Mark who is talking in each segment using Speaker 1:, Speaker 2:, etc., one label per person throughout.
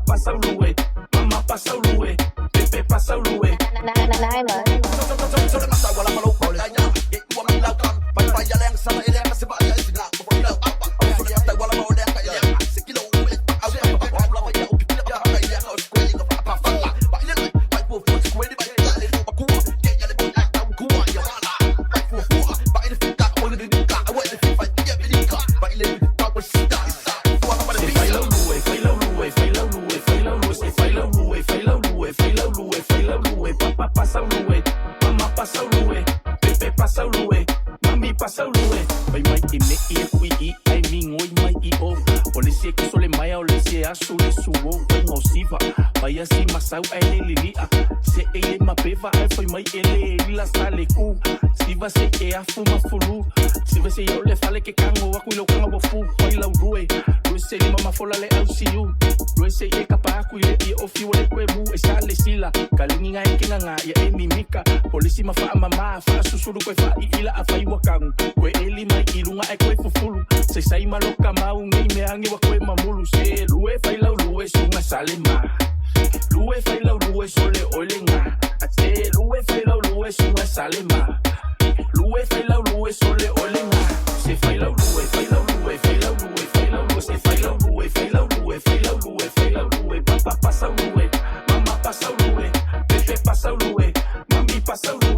Speaker 1: pasa Uruguay, mamá pasa Uruguay, Pepe pasa Uruguay. Pasa Uruguay, mamá pasa Uruguay, Pepe pasa Uruguay, mami pasa Uruguay. Bai mai ine e kui I ai mingoi mai I o. Polisi que sole mai o lesi asule suo vengo siva. Bai asi masau ai le lilia. Se ele mapeva ai foi mai ele la sale ku. Siva se e a fuma fulu. Siva se yo le fale que kango aku lo kango fu. Bai la Uruguay, lo se li mama fola le au siu. Lo se e kapa aku le I o fiu le kwebu e sale sila. Kalinga e kinga ya e mimika. Polisi mafa mama fa susuru kwe fa I ila afai wakang. Kwe eli mai ilunga e kwe fufulu. Se sai maloka mau ngai me angi wa kwe mamulu. Se lue fai lau lue sunga sale ma. Lue fai lau lue sole olenga. Se lue fai lau lue sunga sale ma. Lue fai lau lue sole olenga. Se fai lau lue fai lau lue fai lau lue fai lau lue. Se fai lau lue fai lau lue fai lau lue fai lau lue. Papa pasa lue, mama pasa lue, Pepe pasa lue, mami pasa lue.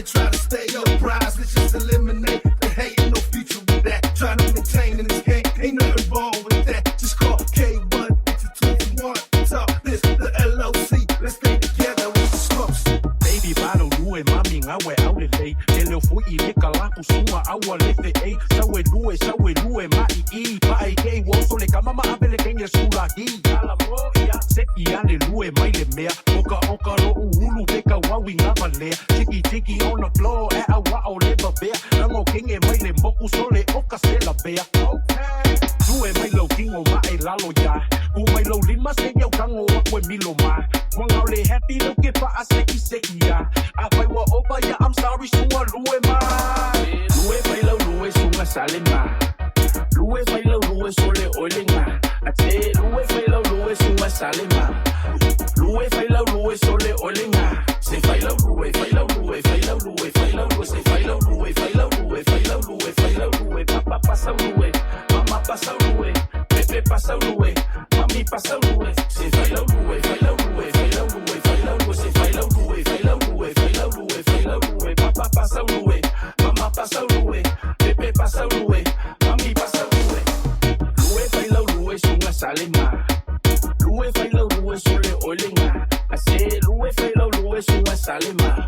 Speaker 2: Try to stay your prize, let's just eliminate the hate. No future with that. Try to maintain in this game, ain't nothing wrong with that. Just call K1 into 21. Talk this, the LOC, let's stay together with the smokes.
Speaker 1: Baby, balo lue, mami ngawe aule lei. Ele fui I le kalaku suma awa lefe ei. Sawe lue, mai I. Mai kei woso le kamama abele kenye sula hi. Ala moia, seki ale lue, mai le mea. Oka lo uhulu beka wawi ngabalea. Tiki on the floor, at a wao live bear. Lango king e mai le moku sole oka se la bear. Okay. Tu e mai lo king o mai lalo ya. U mai lo lima se yo kango akwe milo ma. Wang au le happy lo ke pa a seki ya. A pai wa opa ya, I'm sorry sunga lue ma. Lue pai lo lue sunga sale ma. Lue pai lo lue sole olenga. A te lue pai lo lue sunga sale ma. Lue pai lo lue sole olenga. Se fai la lue, fai la lue, fai la lue, fai la lue, se fai la lue, fai la lue, fai la lue, fai la lue, papa pasa lue, mamá pasa lue, Pepe pasa lue, mami pasa lue, se fai la lue, fai la lue, fai la lue, fai la lue, se fai la lue, fai la lue, fai la lue, fai la lue, papa pasa lue, mamá pasa lue, Pepe pasa lue, mami pasa lue. Lue fai la lue, sunga sale ma. Lue fai la lue, sole olenga. Ase lue fai la lue, sunga sale ma.